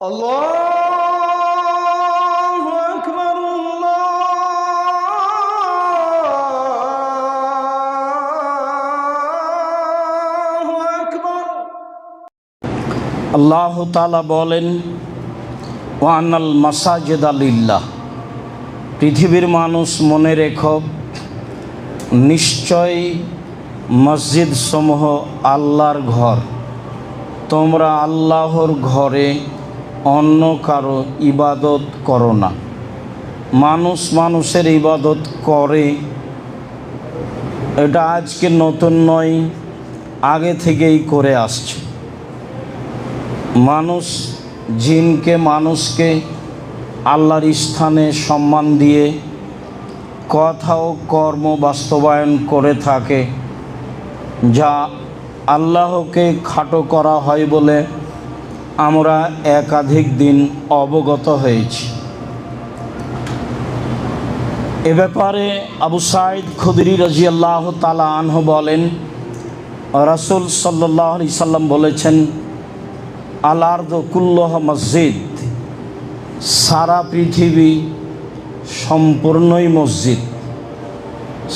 আল্লাহু আকবার, আল্লাহু আকবার। আল্লাহ তাআলা বলেন, ওয়ানাল মাসাজিদা লিল্লাহ। পৃথিবীর মানুষ মনে রেখো, নিশ্চয়ই মসজিদ সমূহ আল্লাহর ঘর। তোমরা আল্লাহর ঘরে অন্য কারো ইবাদত করো না। মানুষ মানুষের ইবাদত করে, এটা আজকে নতুন নয়, আগে থেকেই করে আসছে। মানুষ জিনকে মানুষকে আল্লাহর স্থানে সম্মান দিয়ে কথা ও কর্ম বাস্তবায়ন করে থাকে, যা আল্লাহকে খাটো করা হয় বলে আমরা একাধিক দিন অবগত হয়েছি। এ ব্যাপারে আবু সাঈদ খুদরি রাদিয়াল্লাহু তাআলা আনহু বলেন, রাসূল সাল্লাল্লাহু আলাইহি সাল্লাম বলেছেন, আল আরদু কুল্লুহা মসজিদ। সারা পৃথিবী সম্পূর্ণই মসজিদ।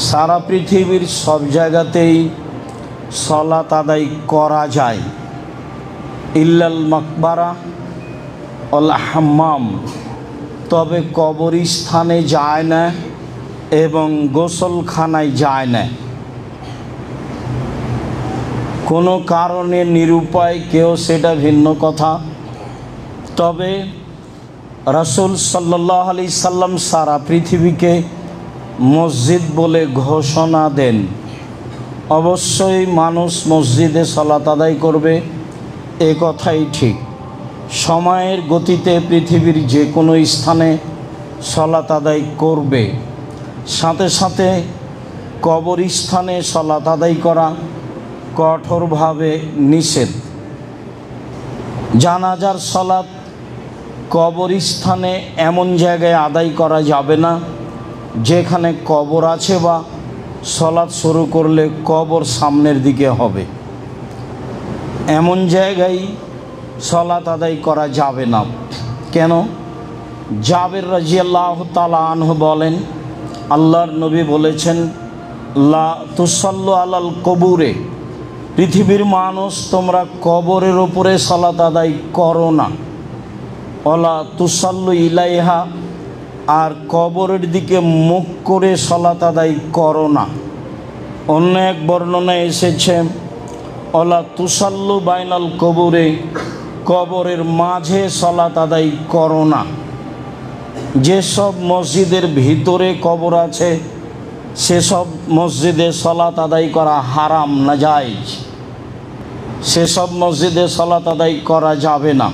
সারা পৃথিবীর সব জায়গাতেই সালাত আদায় করা যায়, ইল্লাল মাকবারা অল হাম্মাম। তবে কবরস্থানে যায় না এবং গোসলখানায় যায় না। কোনো কারণে নিরুপায় কেউ, সেটা ভিন্ন কথা। তবে রাসূল সাল্লাল্লাহু আলাইহি সাল্লাম সারা পৃথিবীকে মসজিদ বলে ঘোষণা দেন। অবশ্যই মানুষ মসজিদে সালাত আদায় করবে, এ কথাই ঠিক। সময়ের গতিতে পৃথিবীর যে কোনো স্থানে সালাত আদায় করবে। সাথে সাথে কবরস্থানে সালাত আদায় করা কঠোরভাবে নিষেধ। জানাজার সালাত কবরস্থানে এমন জায়গায় আদায় করা যাবে না যেখানে কবর আছে, বা সালাত শুরু করলে কবর সামনের দিকে হবে, এমন জায়গায় সালাত আদায় করা যাবে না। কেন? জাবের রাদিয়াল্লাহু তাআলা আনহু বলেন, আল্লাহর নবী বলেছেন, লা তুসাল্লু আলাল কবুরে। পৃথিবীর মানুষ, তোমরা কবরের উপরে সালাত আদায় করো না। ওলা তুসাল্লু ইলাইহা, আর কবরের দিকে মুখ করে সালাত আদায় করো না। অন্য এক বর্ণনায় এসেছে, ওলা তুসাল্লু বাইনাল কবুরে, কবরের মাঝে সালাত আদায় করো না। যেসব মসজিদের ভিতরে কবর আছে সেসব মসজিদে সালাত আদায় করা হারাম, নাজায়েজ। সেসব মসজিদে সালাত আদায় করা যাবে না,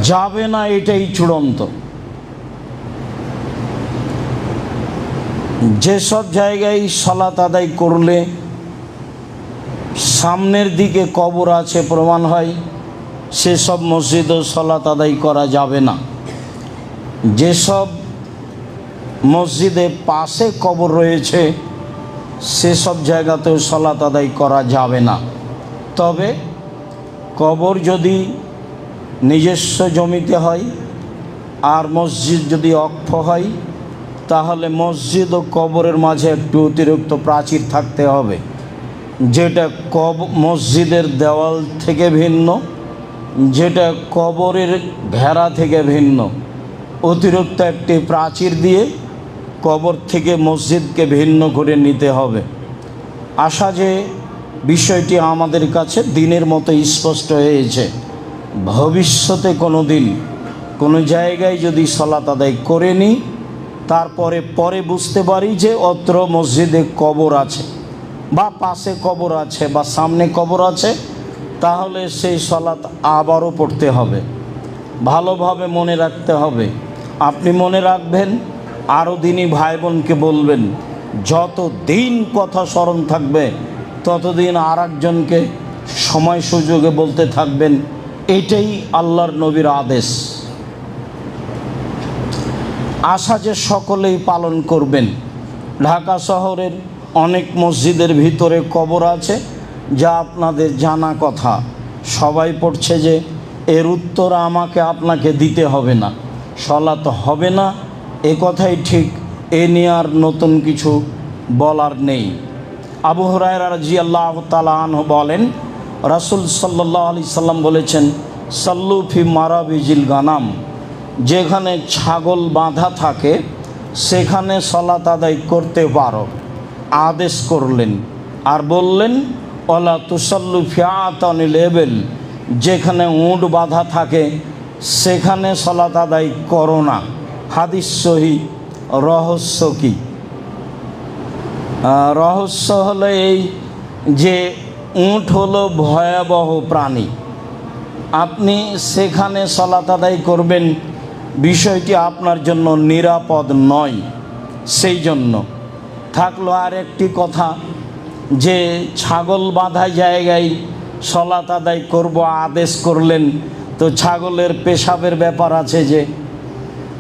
যাবে না, এটাই চূড়ান্ত। যেসব জায়গায় সালাত আদায় করলে সামনের দিকে কবর আছে প্রমাণ হয়, সেসব মসজিদেও সালাত আদায় করা যাবে না। যেসব মসজিদে পাশে কবর রয়েছে সেসব জায়গাতেও সালাত আদায় করা যাবে না। তবে কবর যদি নিজস্ব জমিতে হয় আর মসজিদ যদি অক্ষ হয়, তাহলে মসজিদ ও কবরের মাঝে একটু অতিরিক্ত প্রাচীর থাকতে হবে, যেটা মসজিদের দেওয়াল থেকে ভিন্ন, যেটা কবরের ঘেরা থেকে ভিন্ন। অতিরিক্ত একটি প্রাচীর দিয়ে কবর থেকে মসজিদকে ভিন্ন করে নিতে হবে। আশা যে বিষয়টি আমাদের কাছে দিনের মতো স্পষ্ট হয়েছে। ভবিষ্যতে কোনো দিন কোনো জায়গায় যদি সালাত আদায় করে নিই, পরে বুঝতে পারি যে অত্র মসজিদে কবর আছে, বা পাশে কবর আছে, বা সামনে কবর আছে, তাহলে সেই সালাত আবারও পড়তে হবে। ভালোভাবে মনে রাখতে হবে। আপনি মনে রাখবেন, আরও দিনই ভাই বোনকে বলবেন। যত দিন কথা স্মরণ থাকবে ততদিন আর একজনকে সময় সুযোগে বলতে থাকবেন। এটাই আল্লাহর নবীর আদেশ। আশা যে সকলেই পালন করবেন। ঢাকা শহরের অনেক মসজিদের ভিতরে কবর আছে, যা আপনাদের জানা কথা। সবাই পড়ছে যে এর উত্তর আমাকে আপনাকে দিতে হবে না, সলাত হবে না, এ কথাই ঠিক, এ নিয়ে আর নতুন কিছু বলার নেই। আবু হুরায়রা রাদিয়াল্লাহু তাআলা আনহু বলেন, রাসূল সাল্লাল্লাহু আলাইহি সাল্লাম বলেছেন, সাল্লু ফি মারাবিজিল গানাম, যেখানে ছাগল বাঁধা থাকে সেখানে সলাত আদায় করতে পারো, আদেশ করলেন। আর বললেন, ওয়ালা তুসাল্লু ফি আতানিল ইবিল, যেখানে উট বাঁধা থাকে সেখানে সলাত আদায় করো না। হাদিস সহিহ। রহস্য কি? রহস্য হলো এই যে উট হলো ভয়াবহ প্রাণী, আপনি সেখানে সলাত আদায় করবেন, বিষয়টি আপনার জন্য নিরাপদ নয়। সেই জন্য থাকলো আর একটি কথা, যে ছাগল বাঁধা জায়গায় সলাত আদায় করব আদেশ করলেন, তো ছাগলের পেশাবের ব্যাপার আছে যে,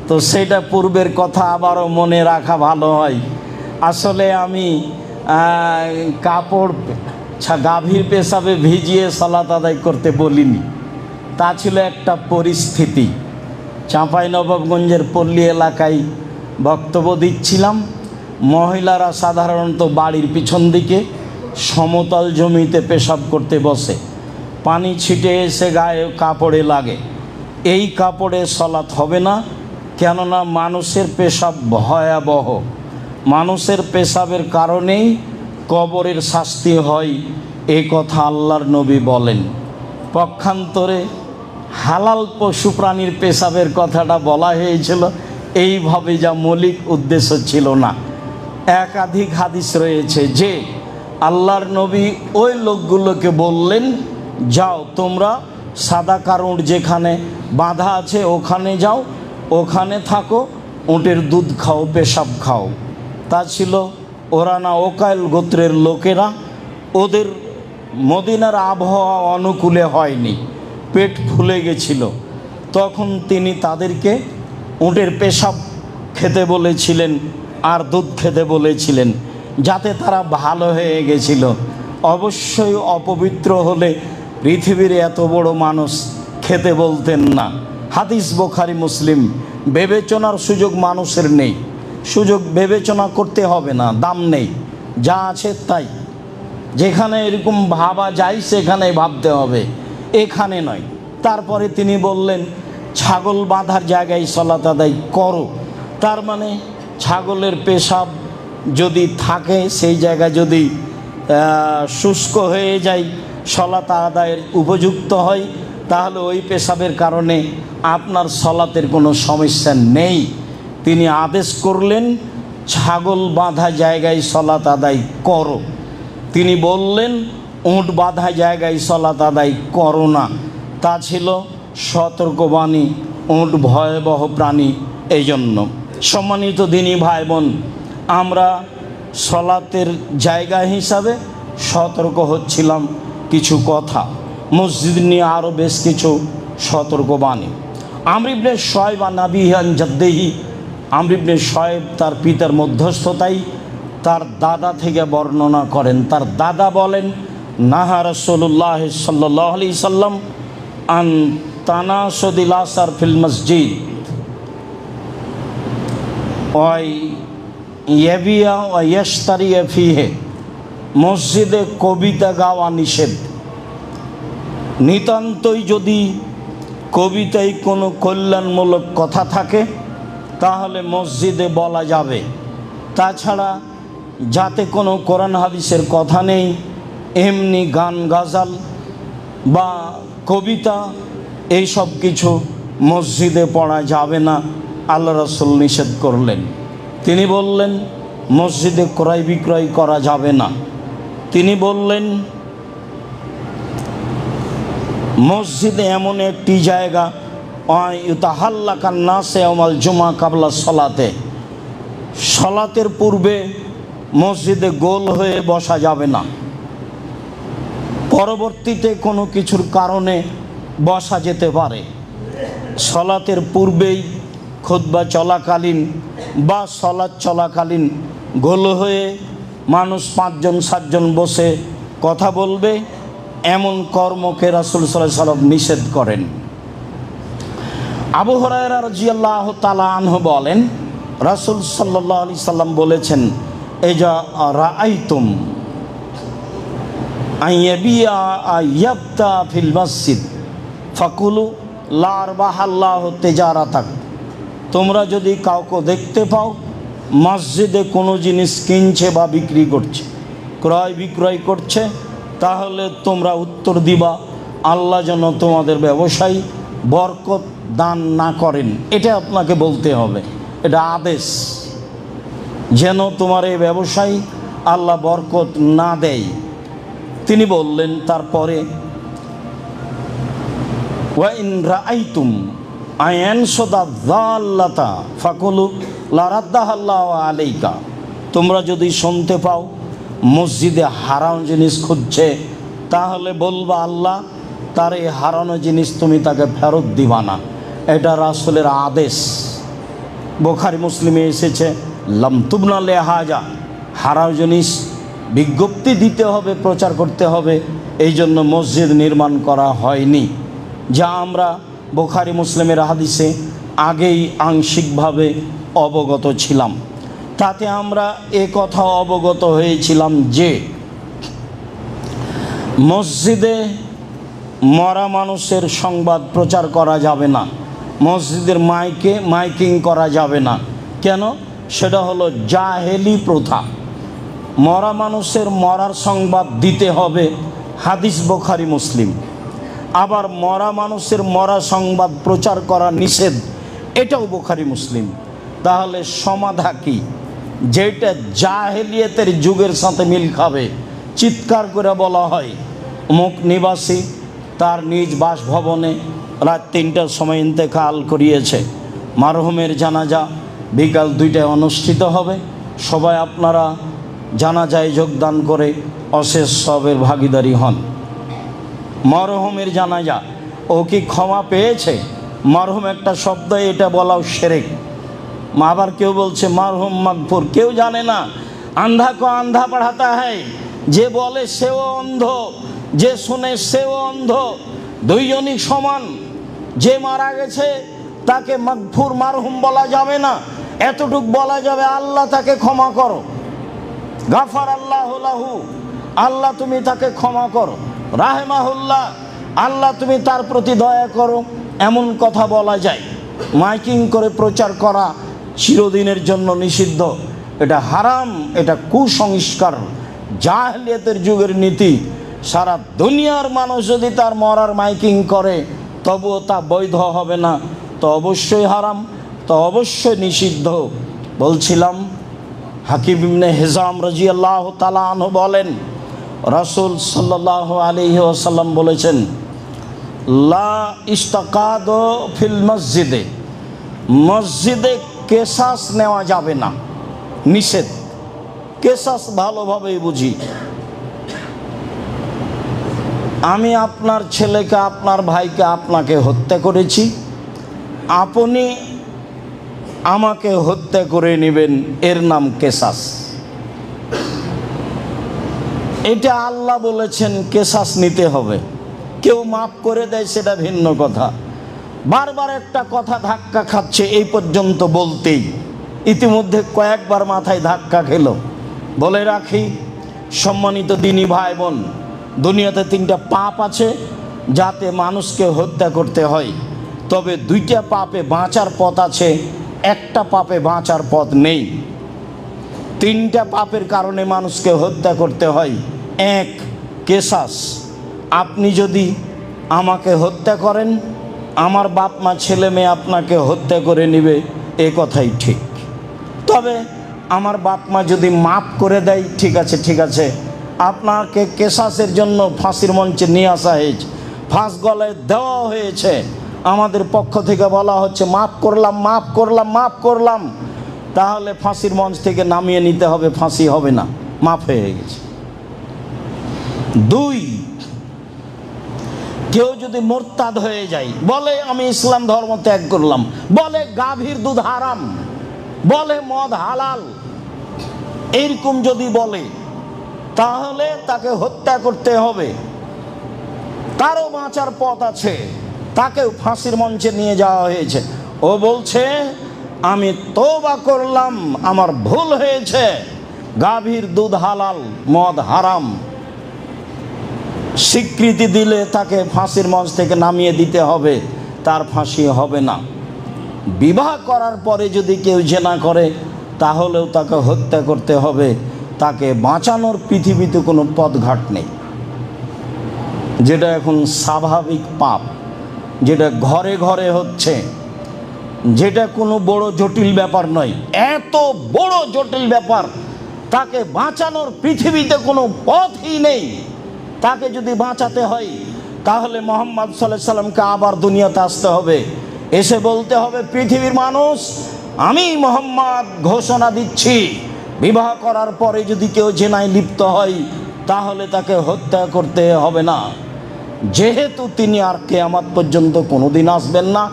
তো সেটা পূর্বের কথা আবারও মনে রাখা ভালো হয়। আসলে আমি কাপড় গাভীর পেশাবে ভিজিয়ে সলাত আদায় করতে বলিনি, তা ছিল একটা পরিস্থিতি। চাঁপাইনবাবগঞ্জের পল্লী এলাকায় বক্তব্য দিচ্ছিলাম। মহিলারা সাধারণত বাড়ির পিছন দিকে সমতল জমিতে পেশাব করতে বসে, পানি ছিটে এসে গায়ে কাপড়ে লাগে। এই কাপড়ে সলাত হবে না, কেননা মানুষের পেশাব ভয়াবহ, মানুষের পেশাবের কারণেই কবরের শাস্তি হয়, এ কথা আল্লাহর নবী বলেন। পক্ষান্তরে হালাল পশু প্রাণীর পেশাবের কথাটা বলা হয়েছিল এইভাবে, যা মৌলিক উদ্দেশ্য ছিল না। একাধিক হাদিস রয়েছে যে আল্লাহর নবী ওই লোকগুলোকে বললেন, যাও তোমরা সাদা কারণ যেখানে বাঁধা আছে ওখানে যাও, ওখানে থাকো, উটের দুধ খাও, পেশাব খাও। তা ছিল ওরানা ওকাইল গোত্রের লোকেরা, ওদের মদিনার আবহাওয়া অনুকূলে হয়নি, পেট ফুলে গেছিল, তখন তিনি তাদেরকে উটের পেশাব খেতে বলেছিলেন আর দুধ খেতে বলেছিলেন, যাতে তারা ভালো হয়ে গেছিল। অবশ্যই অপবিত্র হলে পৃথিবীর এত বড় মানুষ খেতে বলতেন না। হাদিস বুখারী মুসলিম। বিবেচনার সুযোগ মানুষের নেই, সুযোগ বিবেচনা করতে হবে না, দাম নেই, যা আছে তাই। যেখানে এরকম ভাবা যায় সেখানে ভাবতে হবে, এখানে নয়। তারপরে তিনি বললেন, ছাগল বাঁধার জায়গায় সলাত আদায় করো। তার মানে ছাগলের পেশাব যদি থাকে, সেই জায়গা যদি শুষ্ক হয়ে যায়, সলাত আদায়ের উপযুক্ত হয়, তাহলে ওই পেশাবের কারণে আপনার সলাতের কোনো সমস্যা নেই। তিনি আদেশ করলেন, ছাগল বাঁধা জায়গায় সলাত আদায় করো। তিনি বললেন, উট বাঁধা জায়গায় সলাত আদায় করো না। তা ছিল সতর্কবাণী, উট ভয়াবহ প্রাণী। এই জন্য সম্মানিত দিনী ভাই বোন, আমরা সলাতের জায়গা হিসাবে সতর্ক হচ্ছিলাম কিছু কথা, মসজিদ নিয়ে আরও বেশ কিছু সতর্কবাণী। আমর ইবনে শুআয়ব আন আবিহি আন জাদ্দিহি, আমর ইবনে শুআয়ব তার পিতার মধ্যস্থতায় তার দাদা থেকে বর্ণনা করেন। তার দাদা বলেন, নাহা রাসূলুল্লাহ সাল্লাল্লাহু আলাইহি সাল্লাম আন তানাসুদিল আসার ফিল মসজিদ ওয়াই ইয়াবিয়া ওয়া ইয়াশতারিয়া ফিহে, মসজিদে কবিতা গাওয়া নিষেধ। নিতান্তই যদি কবিতায় কোনো কল্যাণমূলক কথা থাকে তাহলে মসজিদে বলা যাবে, তাছাড়া যাতে কোনো কোরআন হাদিসের কথা নেই, এমনি গান গাজাল বা কবিতা এইসব কিছু মসজিদে পড়া যাবে না, আল্লাহ রাসূল নিষেধ করলেন। তিনি বললেন, মসজিদে ক্রয় বিক্রয় করা যাবে না। তিনি বললেন, মসজিদে এমন একটি জায়গা, ইউতাহাল্লাকান নাসে ইয়াউমাল জুমআ কাবলা সলাতে, সলাতের পূর্বে মসজিদে গোল হয়ে বসা যাবে না, পরবর্তীতে কোনো কিছুর কারণে বসা যেতে পারে। সলাতের পূর্বেই খুতবা চলাকালীন বা সলাত চলাকালীন গোল হয়ে মানুষ 5 জন 7 জন বসে কথা বলবে, এমন কর্মকে রাসূল সাল্লাল্লাহু আলাইহি ওয়াসাল্লাম নিষেধ করেন। আবু হুরায়রা রাদিয়াল্লাহু তাআলা আনহু বলেন, রাসূল সাল্লাল্লাহু আলাইহি সাল্লাম বলেছেন, এজা রাআইতুম আইয়াবিয়া আয়াবতা ফিল মসজিদ ফাকুলু লা আরবাহাল্লাহু তিজারাতাক। তোমরা যদি কাউকে দেখতে পাও মসজিদে কোনো জিনিস কিনছে বা বিক্রি করছে, ক্রয় বিক্রয় করছে, তাহলে তোমরা উত্তর দিবা, আল্লাহ যেন তোমাদের ব্যবসায় বরকত দান না করেন। এটা আপনাকে বলতে হবে, এটা আদেশ, যেন তোমার এই ব্যবসায় আল্লাহ বরকত না দেয়। তিনি বললেন তারপরে, ওয়া ইন রাআইতুম আয়ানসুদা যাল্লাতা ফাকুলু লা রাদ্দাহাল্লাহু আলাইকা। তোমরা যদি শুনতে পাও মসজিদে হারাম জিনিস খুঁজছে, তাহলে বলবা আল্লাহ তার এই হারানো জিনিস তুমি তাকে ফেরত দিবা না। এটা রাসূলের আদেশ। বুখারী মুসলিমে এসেছে, লাম তুবনা লিহাজা, হারাম জিনিস বিজ্ঞপ্তি দিতে হবে, প্রচার করতে হবে, এই জন্য মসজিদ নির্মাণ করা হয়নি। যা আমরা বুখারী মুসলিমের হাদিসে আগেই আংশিকভাবে অবগত ছিলাম। তাতে আমরা এ কথা অবগত হয়েছিলাম যে মসজিদে মরা মানুষের সংবাদ প্রচার করা যাবে না, মসজিদের মাইকিং করা যাবে না। কেন? সেটা হলো জাহেলি প্রথা। মরা মানুষের মরার সংবাদ দিতে হবে, হাদিস বুখারী মুসলিম। আবার মরা মানুষের মরা সংবাদ প্রচার করা নিষেধ, এটাও বুখারী মুসলিম। তাহলে সমাধা কি? যেটা জাহেলিয়াতের যুগের সাথে মিল খাবে, চিৎকার করে বলা হয় অমুক নিবাসী তার নিজ বাসভবনে রাত 3টার সময় ইন্তেকাল করিয়েছে, মারহুমের জানাজা বিকাল 2টায় অনুষ্ঠিত হবে, সবাই আপনারা জানাজায় যোগদান করে অশেষ সবের ভাগীদারি হন। মরহুমের জানাজা, ও কি ক্ষমা পেয়েছে? মরহুম একটা শব্দ, এটা বলাও শিরক। আবার কেউ বলছে মরহুম মাগফুর, কেউ জানে না। আন্ধা কো আন্ধা পড়াতা হয়, যে বলে সেও অন্ধ, যে শুনে সেও অন্ধ, দুইজনই সমান। যে মারা গেছে তাকে মাগফুর মারহুম বলা যাবে না, এতটুক বলা যাবে আল্লাহ তাকে ক্ষমা করো, গাফার আল্লাহু লাহু, আল্লাহ তুমি তাকে ক্ষমা করো, রাহেমাহুল্লাহ, আল্লাহ তুমি তার প্রতি দয়া করো, এমন কথা বলা যায়। মাইকিং করে প্রচার করা চিরদিনের জন্য নিষিদ্ধ, এটা হারাম, এটা কুসংস্কার, জাহেলিয়াতের যুগের নীতি। সারা দুনিয়ার মানুষ যদি তার মরার মাইকিং করে তবুও তা বৈধ হবে না, তো অবশ্যই হারাম, তো অবশ্যই নিষিদ্ধ। বলছিলাম হাকিম ইবনে হিজাম রাদিয়াল্লাহু তাআলা আনহু বলেন, রাসূল সাল্লাল্লাহু আলাইহি ওয়াসাল্লাম বলেছেন, লা ইস্তাকাদু ফিল মসজিদে, মসজিদে কেসাস নেওয়া যাবে না, নিষেধ। কেসাস ভালোভাবেই বুঝি, আমি আপনার ছেলেকে, আপনার ভাইকে, আপনাকে হত্যা করেছি, আপনি আমাকে হত্যা করে নেবেন, এর নাম কেসাস। এটা আল্লাহ বলেছেন কেসাস নিতে হবে। কেউ মাফ করে দেয় সেটা ভিন্ন কথা। বারবার একটা কথা ধাক্কা খাচ্ছে এই পর্যন্ত বলতেই, ইতিমধ্যে কয়েকবার মাথায় ধাক্কা খেলো। বলে রাখি সম্মানিত দিনী ভাই বোন, দুনিয়াতে 3টা পাপ আছে যাতে মানুষকে হত্যা করতে হয়, তবে 2টা পাপে বাঁচার পথ আছে, একটা পাপে বাঁচার পথ নেই। 3টা পাপের কারণে মানুষকে হত্যা করতে হয়। 1, কেসাস। আপনি যদি আমাকে হত্যা করেন, আমার বাপ মা ছেলে মেয়ে আপনাকে হত্যা করে নেবে, এ কথাই ঠিক। তবে আমার বাপ মা যদি মাফ করে দেয়, ঠিক আছে, ঠিক আছে, আপনাকে কেসাসের জন্য ফাঁসির মঞ্চে নিয়ে আসা হয়েছে, ফাঁস গলায় দেওয়া হয়েছে, আমাদের পক্ষ থেকে বলা হচ্ছে মাফ করলাম, মাফ করলাম, মাফ করলাম, তাহলে ফাঁসির মঞ্চ থেকে নামিয়ে নিতে হবে, ফাঁসি হবে না, মাফ হয়ে গেছে। 2, কেউ যদি মোরতাদ হয়ে যায়, বলে আমি ইসলাম ধর্ম ত্যাগ করলাম, বলে গাভীর দুধ হারাম, বলে মদ হালাল, এইরকম যদি বলে, তাহলে তাকে হত্যা করতে হবে। তারও বাঁচার পথ আছে, তাকেও ফাঁসির মঞ্চে নিয়ে যাওয়া হয়েছে। ও বলছে আমি তওবা করলাম, আমার ভুল হয়েছে, গাভীর দুধ হালাল, মদ হারাম। স্বীকৃতি দিলে তাকে ফাঁসির মঞ্চ থেকে নামিয়ে দিতে হবে, তার ফাঁসি হবে না। বিবাহ করার পরে যদি কেউ জেনা করে তাহলেও তাকে হত্যা করতে হবে, তাকে বাঁচানোর পৃথিবীতে কোনো পথঘাট নেই। যেটা এখন স্বাভাবিক পাপ, যেটা ঘরে ঘরে হচ্ছে, যেটা কোনো বড় জটিল ব্যাপার নয়, এত বড় জটিল ব্যাপার, তাকে বাঁচানোর পৃথিবীতে কোনো পথই নেই। তাকে যদি বাঁচাতে হয় তাহলে মুহাম্মদ সাল্লাল্লাহু আলাইহি সাল্লামকে আবার দুনিয়াতে আসতে হবে, এসে বলতে হবে পৃথিবীর মানুষ, আমি মুহাম্মদ ঘোষণা দিচ্ছি, বিবাহ করার পরে যদি কেউ জেনায় লিপ্ত হয় তাহলে তাকে হত্যা করতে হবে না। যেহেতু তিনি আর কিয়ামত পর্যন্ত কোনোদিন আসবেন না,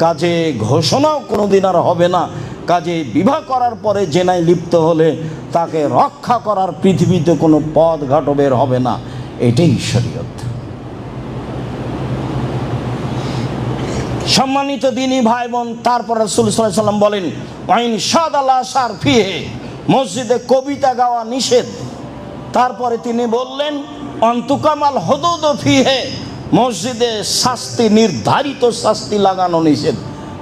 কাজে ঘোষণাও কোনোদিন আর হবে না। কাজে বিবাহ করার পরে জেনায় লিপ্ত হলে তাকে রক্ষা করার পৃথিবীতে কোনো পথঘাট বের হবে না। এটাই শরীয়ত। সম্মানিত দিনী ভাই বোন, তারপর রাসূল সাল্লাল্লাহু আলাইহি সাল্লাম বলেন ওয়াইন শাদাল্লাহ শার ফিহে, মসজিদে কবিতা গাওয়া নিষেধ। তারপরে তিনি বললেন অন্তুকামাল হুদুদ ফিহে, মসজিদে শাস্তি, নির্ধারিত শাস্তি লাগানো নিষেধ।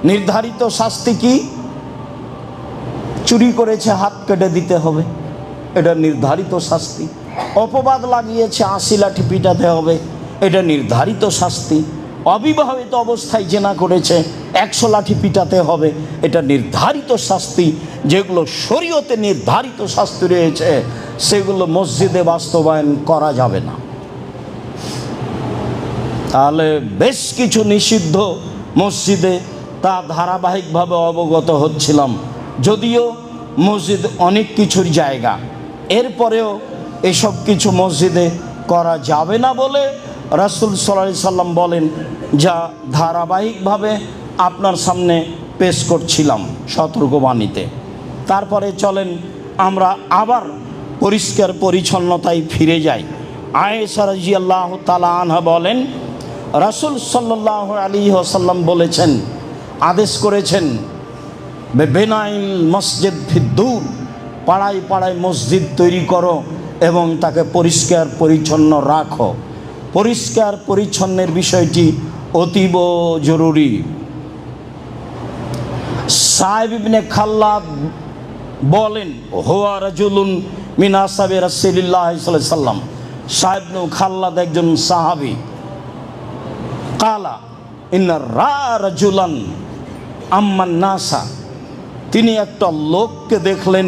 নির্ধারিত শাস্তি কি? চুরি করেছে হাত কেটে দিতে হবে, এটা নির্ধারিত শাস্তি। অপবাদ লাগিয়েছে 80 লাঠি পিটাতে হবে, এটা নির্ধারিত শাস্তি। অবিবাহিত অবস্থায় জেনা করেছে 100 লাঠি পিটাতে হবে, এটা নির্ধারিত শাস্তি। যেগুলো শরীয়তে নির্ধারিত শাস্তি রয়েছে সেগুলো মসজিদে বাস্তবায়ন করা যাবে না। তাহলে বেশ কিছু নিষিদ্ধ মসজিদে তা ধারাবাহিকভাবে অবগত হচ্ছিলাম, যদিও মসজিদ অনেক কিছুর জায়গা, এরপরেও এসব কিছু মসজিদে করা যাবে না বলে রাসূল সাল্লাল্লাহু আলাইহি সাল্লাম বলেন, যা ধারাবাহিকভাবে আপনার সামনে পেশ করছিলাম সতর্কবাণীতে। তারপরে চলেন আমরা আবার পরিষ্কার পরিচ্ছন্নতায় ফিরে যাই। আয়েশা রাদিয়াল্লাহু তাআলা আনহা বলেন রাসূল সাল্লাল্লাহু আলাইহি ওয়াসাল্লাম বলেছেন, আদেশ করেছেন, বেনাইল মসজিদ ফিদ্দুর, পাড়ায় পাড়ায় মসজিদ তৈরি করো এবং তাকে পরিষ্কার পরিচ্ছন্ন রাখো। পরিষ্কার পরিচ্ছন্নের বিষয়টি অতীব জরুরি। সাহেব ইবনে খাল্লাদ বলেন হুয়া রাজুলুন মিন আসহাবি রাসূলিল্লাহ সাল্লাল্লাহু আলাইহি সাল্লাম, সাহেব ইবনে খাল্লাদ একজন সাহাবী। কালা ইন্না রাজুলান আম্মান নাসা, তিনি একটা লোককে দেখলেন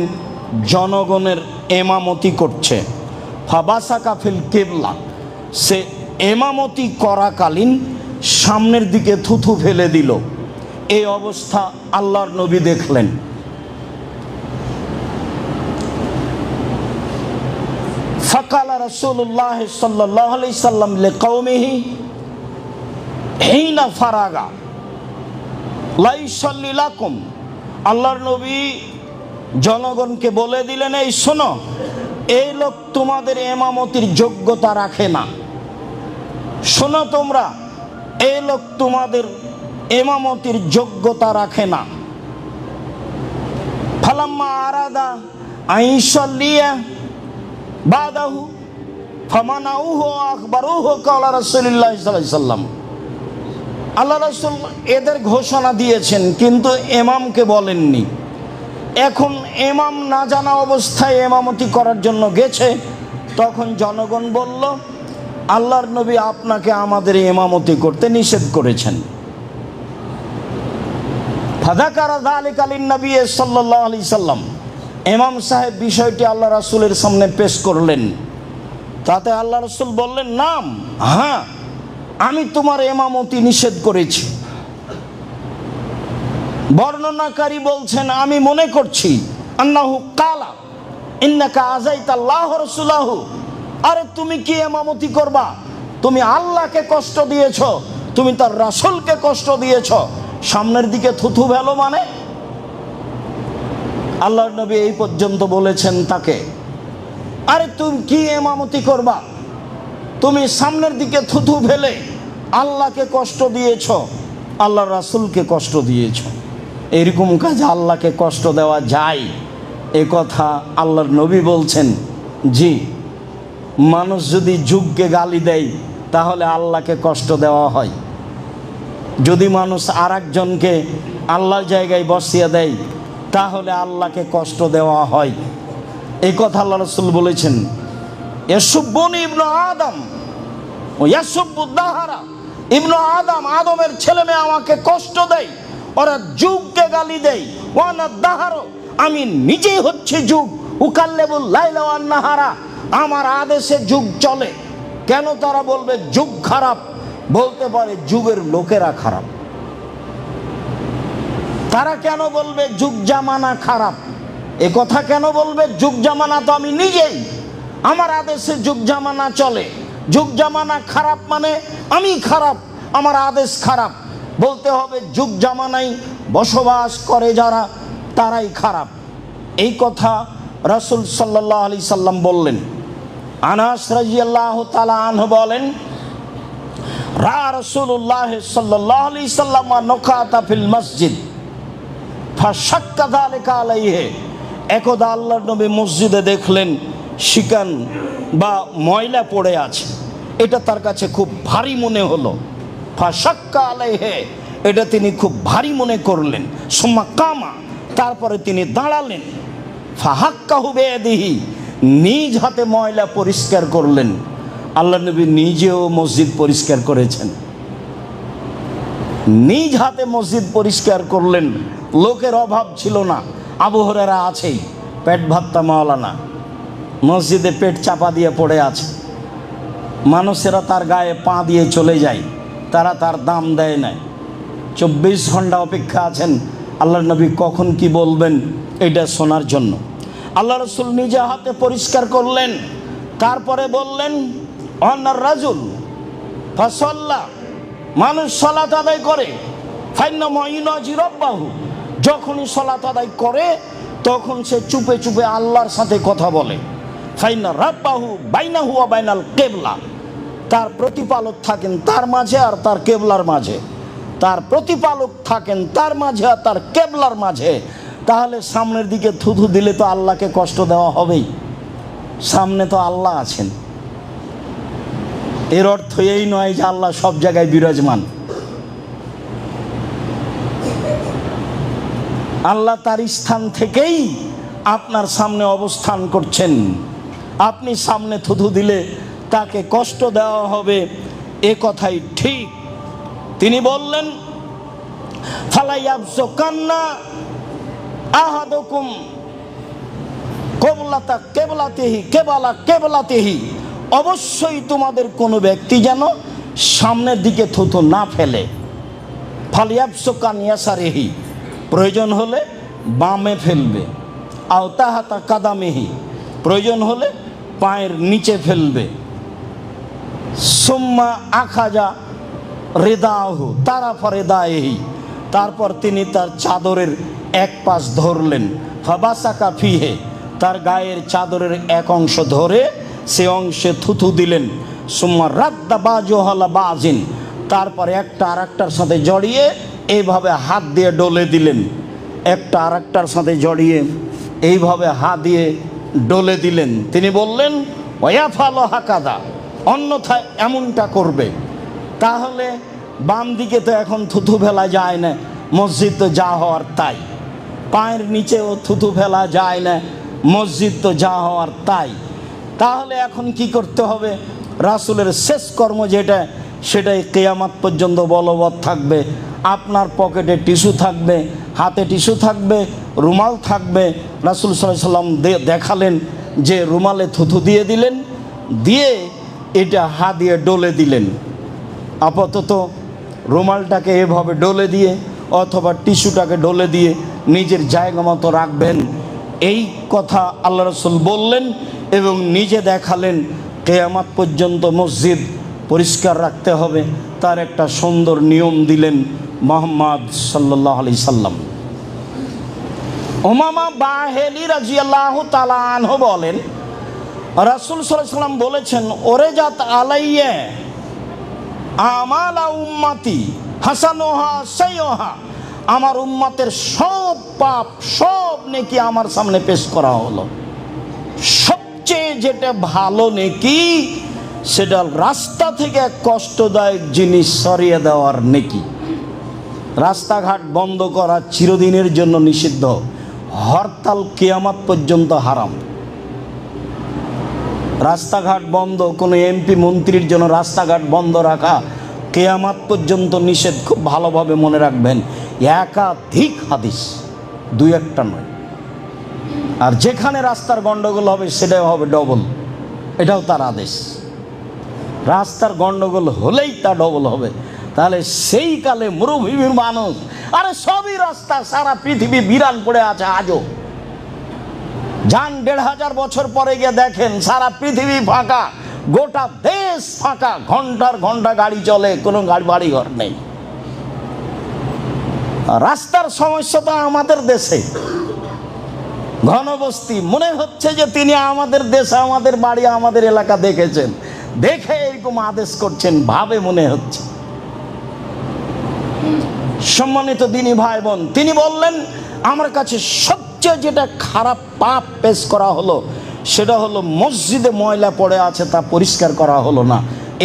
জনগণের এমামতি করছে। ফাবাসাকা ফিল কিবলা, সে এমামতি করাকালীন সামনের দিকে থুথু ফেলে দিল। এই অবস্থা আল্লাহর নবী দেখলেন। ফাকালা রাসূলুল্লাহ সাল্লাল্লাহু আলাইহি সাল্লাম লিকাওমিহি হিনা ফারাগা লা ইউসাল্লি লাকুম, আল্লাহর নবী জনগণকে বলে দিলেন, এই শোনো, এই লোক তোমাদের এমামতির যোগ্যতা রাখে না। শোনো তোমরা, এই লোক তোমাদের এমামতির যোগ্যতা রাখে না। ফালাম্মা আরাদা আইসাল্লিয়া বাদাহু ফামানাউহু আখবারুহু ক্বালা রাসূলুল্লাহ সাল্লাল্লাহু আলাইহি সাল্লাম, আল্লাহ রাসূল এদের ঘোষণা দিয়েছেন কিন্তু ইমামকে বলেননি। এখন ইমাম না জানা অবস্থায় ইমামতি করার জন্য গেছে, তখন জনগণ বলল আল্লাহর নবী আপনাকে আমাদের ইমামতি করতে নিষেধ করেছেন। ফাযাকারা যালিকা লিন-নবী সাল্লাল্লাহু আলাইহি সাল্লাম, ইমাম সাহেব বিষয়টি আল্লাহ রাসূলের সামনে পেশ করলেন। তাতে আল্লাহ রাসূল বললেন, নাম, হ্যাঁ, আমি তোমার ইমামতি নিষেধ করেছি। বর্ণনাকারী বলছেন, আমি মনে করছি আন্নাহু কালা ইন্নাকা আযাইতাল্লাহ ওয়া রাসূলাহু, আরে তুমি কি ইমামতি করবা? তুমি আল্লাহকে কষ্ট দিয়েছ, তুমি তার রাসূলকে কষ্ট দিয়েছ, সামনের দিকে থুথু ফেলো মানে? আল্লাহর নবী এই পর্যন্ত বলেছেন তাকে, আরে তুমি কি ইমামতি করবা? তুমি সামনের দিকে থুথু ফেলে আল্লাহকে কষ্ট দিয়েছ, আল্লাহ রাসূলকে কষ্ট দিয়েছ। এরকম কাজ আল্লাহকে কষ্ট দেওয়া যায় এ কথা আল্লাহর নবী বলছেন। জি, মানুষ যদি যুগকে গালি দেয় তাহলে আল্লাহকে কষ্ট দেওয়া হয়। যদি মানুষ আর একজনকে আল্লাহর জায়গায় বসিয়ে দেয় তাহলে আল্লাহকে কষ্ট দেওয়া হয়। এই কথা আল্লাহ রাসূল বলেছেন, ইয়াসুব্বুনি ইবনু আদম ও ইয়াসুব্বুদ-দাহারা, ইবনু আদম, আদমের ছেলে মেয়ে আমাকে কষ্ট দেয়, ওরা যুগকে গালি দেয়। ওয়ানা দাহারো, আমি নিজেই হচ্ছে যুগ। উকাল্লেবুল লাইলা ওয়ান নাহারা, আমার আদেশে যুগ চলে। কেন তারা বলবে যুগ খারাপ? বলতে পারে যুগের লোকেরা খারাপ। তারা কেন বলবে যুগ জামানা খারাপ? এ কথা কেন বলবে? যুগ জামানা তো আমি নিজেই, আমার আদেশে যুগ জামানা চলে। যুগ জামানা খারাপ মানে আমি খারাপ, আমার আদেশ খারাপ। বলতে হবে যুগ জামানায় বসবাস করে যারা তারাই খারাপ। এই কথা রাসূল সাল্লাল্লাহু আলাইহি সাল্লাম বললেন। আনাস রাদিয়াল্লাহু তাআলা আনহু বলেন, রাসূলুল্লাহ সাল্লাল্লাহু আলাইহি সাল্লাম নকাতা ফিল মসজিদ ফাশাক্কা যালিকা আলাইহি। একদা আল্লাহর নবী মসজিদে দেখলেন শিকান বা ময়লা পড়ে আছে, এটা তার কাছে খুব ভারী মনে হলো। ফাশাক্কা আলাইহি, এটা তিনি খুব ভারী মনে করলেন। সুম্মা কামা, তারপরে তিনি দাঁড়ালেন। ফাহাক্কাহু বিয়াদিহি, নিজ হাতে ময়লা পরিষ্কার করলেন। আল্লাহ নবী নিজেও মসজিদ পরিষ্কার করেছেন, নিজ হাতে মসজিদ পরিষ্কার করলেন। লোকের অভাব ছিল না, আবু হুরায়রা আছেই, পেট ভাত্তা মাওলানা, মসজিদে পেট চাপা দিয়ে পড়ে আছে। মানুষেরা তার গায়ে পা দিয়ে চলে যায়, তারা তার দাম দেয় না। 24 ঘন্টা অপেক্ষা আছেন আল্লাহর নবী কখন কি বলবেন এটা শোনার জন্য। আল্লাহ রাসূল নিজে হাতে পরিষ্কার করলেন। তারপরে বললেন, অন্নার রাজুল ফাসাল্লা, মানুষ সালাত আদায় করে, ফাইন্না মুইনাজি রাব্বাহু, যখনই সালাত আদায় করে তখন সে চুপে চুপে আল্লাহর সাথে কথা বলে। ফাইন্না রাব্বাহু বাইনাহু ওয়া বাইনাল কিবলা, তার প্রতিপালক থাকেন তার মাঝে আর তার কেবলার মাঝে, তার প্রতিপালক থাকেন তার মাঝে আর তার কেবলার মাঝে। তাহলে সামনের দিকে থুথু দিলে তো আল্লাহকে কষ্ট দেওয়া হবেই, সামনে তো আল্লাহ আছেন। এর অর্থ এই নয় যে আল্লাহ সব জায়গায় বিরাজমান। আল্লাহ তার স্থান থেকেই আপনার সামনে অবস্থান করছেন। আপনি সামনে থুথু দিলে তাকে কষ্ট দেওয়া হবে, এ কথাই ঠিক। তিনি বললেন, ফালাইয়াবসুকান্না আহাদুকুম কিবলাতা কিবলাতিহি কিবলা কিবলাতিহি, অবশ্যই তোমাদের কোনো ব্যক্তি যেন সামনের দিকে থুথু না ফেলে। ফালিয়াবসুকান ইয়াসারিহি, প্রয়োজন হলে বামে ফেলবে। আও তাহাতা কাদামিহি, প্রয়োজন হলে পায়ের নিচে ফেলবে। সুম্মা আখাজা রিদাহু তারাফা রিদাইহি, তারপর তিনি তার চাদরের এক পাশ ধরলেন। ফাবাসাকা ফিহে, তার গায়ের চাদরের এক অংশ ধরে সে অংশে থুথু দিলেন। সুম্মা রাদ্দা বাজুহালা বাজিন, তারপর একটা আরেকটার সাথে জড়িয়ে এইভাবে হাত দিয়ে ডলে দিলেন। একটা আরেকটার সাথে জড়িয়ে এইভাবে হাত দিয়ে ডলে দিলেন। তিনি বললেন, ওয়াফালো হাকাদা, অন্যথায় এমনটা করবে। তাহলে বাম দিকে তো এখন থুথু ফেলা যায় না, মসজিদ তো যা হওয়ার তাই। পায়ের নিচেও থুথু ফেলা যায় না, মসজিদ তো যা হওয়ার তাই। তাহলে এখন কি করতে হবে? রাসূলের শেষ কর্ম যেটা, সেটাই কিয়ামত পর্যন্ত বলবৎ থাকবে। আপনার পকেটে টিস্যু থাকবে, হাতে টিস্যু থাকবে, রুমাল থাকবে। রাসূল সাল্লাল্লাহু আলাইহি সাল্লাম দেখালেন যে রুমালে থুথু দিয়ে দিলেন, দিয়ে এটা হাত দিয়ে ডলে দিলেন। আপাতত রুমালটাকে এভাবে ডলে দিয়ে অথবা টিস্যুটাকে ডলে দিয়ে নিজের জায়গা মতো রাখবেন, এই কথা আল্লাহ রাসূল বললেন এবং নিজে দেখালেন। কিয়ামত পর্যন্ত মসজিদ পরিষ্কার রাখতে হবে, তার একটা সুন্দর নিয়ম দিলেন মুহাম্মদ সাল্লাল্লাহু আলাইহি সাল্লাম। উমামা বাহেলি রাদিয়াল্লাহু তাআলা আনহু বলেন, রাসূল সাল্লাল্লাহু আলাইহি সাল্লাম বলেছেন, ওরে জাত আলাইয়া আমালা উম্মতি হাসানুহা সাইয়্যুহা, আমার উম্মতের সব পাপ সব নেকি আমার সামনে পেশ করা হলো। সবচেয়ে যেটা ভালো নেকি সেটা রাস্তা থেকে কষ্টদায়ক জিনিস সরিয়ে দেওয়ার নেকি। রাস্তাঘাট বন্ধ করা চিরদিনের জন্য নিষিদ্ধ, হরতাল কিয়ামত পর্যন্ত হারাম। রাস্তাঘাট বন্ধ, কোনো এমপি মন্ত্রীর জন্য রাস্তাঘাট বন্ধ রাখা কিয়ামত পর্যন্ত নিষেধ। খুব ভালোভাবে মনে রাখবেন, একাধিক হাদিস, দুই একটা নয়। আর যেখানে রাস্তার গন্ডগোল হবে সেটাও হবে ডবল, এটাও তার আদেশ। রাস্তার গন্ডগোল হলেই তা ডবল হবে। তাহলে সেই কালে মরুভূমির মানুষ, আরে সবই রাস্তা, সারা পৃথিবী বিরান পড়ে আছে আজও। যান 1500 বছর পরে গিয়ে দেখেন সারা পৃথিবী ফাঁকা, গোটা দেশ ফাঁকা, ঘন্টার ঘন্টা গাড়ি চলে, কোনো বাড়ি ঘর নেই। রাস্তার সমস্যা তো আমাদের দেশে, ঘনবস্তি। মনে হচ্ছে যে তিনি আমাদের দেশে, আমাদের বাড়ি, আমাদের এলাকা দেখেছেন, দেখে এরকম আদেশ করছেন ভাবে মনে হচ্ছে। সম্মানিত দিনী ভাই বোন, তিনি বললেন আমার কাছে সবচেয়ে যেটা খারাপ পাপ পেশ করা হলো সেটা হলো মসজিদে ময়লা পড়ে আছে, তা পরিষ্কার করা হলো না।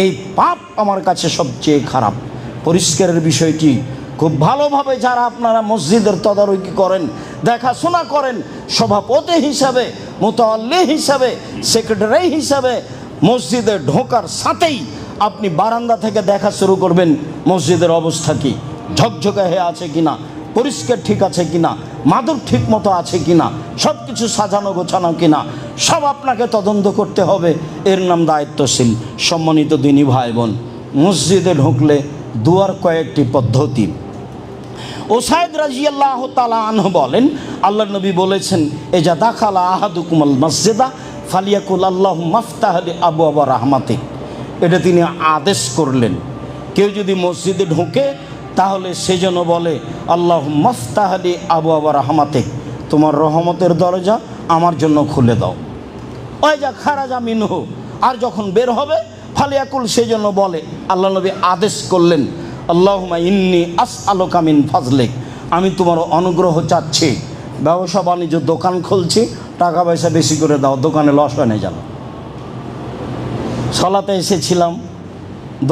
এই পাপ আমার কাছে সবচেয়ে খারাপ। পরিষ্কারের বিষয়টি খুব ভালোভাবে যারা আপনারা মসজিদের তদারকি করেন, দেখাশোনা করেন, সভাপতি হিসাবে, মুতাওয়াল্লি হিসাবে, সেক্রেটারি হিসাবে, মসজিদে ঢোকার সাথেই আপনি বারান্দা থেকে দেখা শুরু করবেন মসজিদের অবস্থা কি, ঝকঝকে হয়ে আছে কিনা, পরিষ্কার ঠিক আছে কিনা, মাদুর ঠিক মতো আছে কিনা, সব কিছু সাজানো গোছানো কিনা, সব আপনাকে তদন্ত করতে হবে। এর নাম দায়িত্বশীল। সম্মানিত দিনী ভাই বোন, মসজিদে ঢুকলে দুয়ার কয়েকটি পদ্ধতি। ওসাইদ রাদিয়াল্লাহু তাআলা আনহু বলেন, আল্লাহর নবী বলেছেন, এজা দাখালা আহাদুকুমুল মসজিদা ফালিয়াকুল আল্লাহুম্মা আফতাহ লি আবওয়াবা রাহমাতিক। এটা তিনি আদেশ করলেন, কেউ যদি মসজিদে ঢোকে তাহলে সেজন্য বলে আল্লাহুম্মা আফতাহ লি আবওয়াবা রাহমাতিক, তোমার রহমতের দরজা আমার জন্য খুলে দাও। ওই যা খারাজা মিনহু, আর যখন বের হবে ফালিয়াকুল সেজন্য বলে, আল্লাহ নবী আদেশ করলেন আল্লাহুম্মা ইন্নী আসআলুকা মিন ফাজলিক, আমি তোমার অনুগ্রহ চাচ্ছি। ব্যবসা বাণিজ্য, দোকান খুলছি, টাকা পয়সা বেশি করে দাও, দোকানে লস হয় না যেন। সলাতে এসেছিলাম,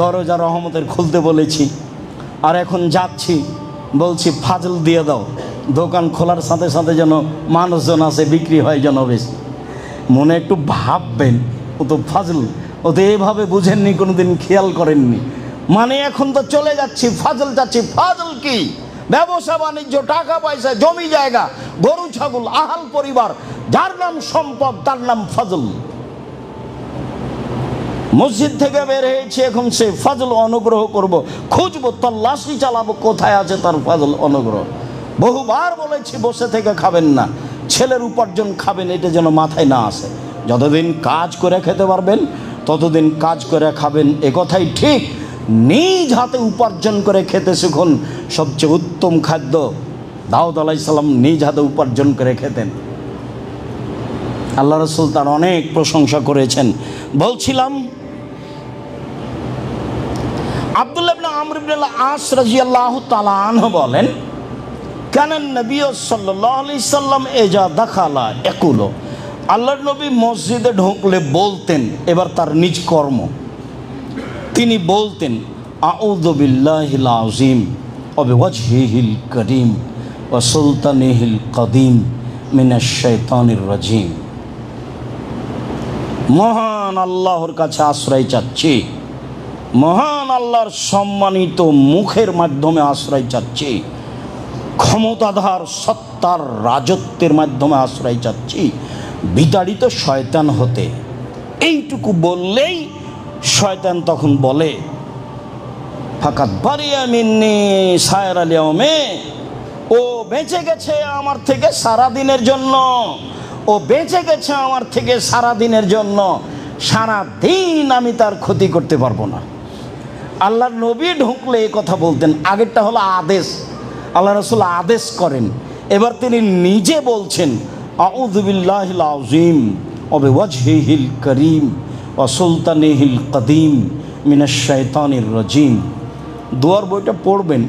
দরজা রহমতের খুলতে বলেছি, আর এখন যাচ্ছি বলছি ফাজল দিয়ে দাও, দোকান খোলার সাথে সাথে যেন মানুষজন আছে, বিক্রি হয় যেন বেশি। মনে একটু ভাববেন, ও তো ফাজল, ও তো এইভাবে বুঝেননি, কোনোদিন খেয়াল করেননি। মানে এখন তো চলে যাচ্ছি, ফাজল যাচ্ছি। ফাজল কি? ব্যবসা বাণিজ্য, টাকা পয়সা, জমি জায়গা, গরু ছাগল, আহাল পরিবার, যার নাম সম্পদ তার নাম ফাজল। মসজিদ থেকে বের হয়েছে, এখন সে ফাজল অনুগ্রহ করব, খুঁজবো, তল্লাশি চালাবো কোথায় আছে তার ফাজল অনুগ্রহ। বহুবার বলেছি বসে থেকে খাবেন না, ছেলের উপার্জন খাবেন, এটা যেন মাথায় না আসে। যতদিন কাজ করে খেতে পারবেন ততদিন কাজ করে খাবেন, এ কথাই ঠিক। নিজ হাতে উপার্জন করে খেতে শিখুন, সবচেয়ে উত্তম খাদ্য। দাউদ আলাইহিস সালাম নিজ হাতে উপার্জন করে খেতেন। আল্লাহ রাসূল তার অনেক প্রশংসা করেছেন। বলছিলাম, আব্দুল্লাহ ইবনে আমর ইবনে আস রাদিয়াল্লাহু তাআলা আনহু বলেন, কানান নবী সাল্লাল্লাহু আলাইহি সাল্লাম এজা দাখালা ইয়াকুলু, আল্লাহর নবী মসজিদে ঢুকলে বলতেন, এবার তার নিজ কর্ম, তিনি বলতেন আউযু বিল্লাহিল আযীম ওয়া বিওয়াজহিহিল কারীম ওয়া সুলতানিহিল কাদীম মিনাশ শাইতানির রাজীম। মহান আল্লাহর কাছে আশ্রয় চাচ্ছি, মহান আল্লাহর সম্মানিত মুখের মাধ্যমে আশ্রয় চাচ্ছি, ক্ষমতাধার সত্তার রাজত্বের মাধ্যমে আশ্রয় চাচ্ছি বিতাড়িত শয়তান হতে। এইটুকু বললেই শয়তান তখন বলে, ফাকাত বারিয়া মিন্নি সায়রাল ইয়াউমে, ও বেঁচে গেছে আমার থেকে সারা দিনের জন্য, ও বেঁচে গেছে আমার থেকে সারা দিনের জন্য, সারা দিন আমি তার ক্ষতি করতে পারবো না। আল্লাহর নবী ঢুকলে এই কথা বলতেন। আগেরটা হলো আদেশ, আল্লাহ রাসূল আদেশ করেন, এবার তিনি নিজে বলছেন আউযু বিল্লাহিল আযীম ওয়া বিওয়াজহিহিল কারীম ওয়া সুলতানিহিল কাদীম মিনাশ শাইতানির রাজিম। দোয়ার বইটা পড়বেন,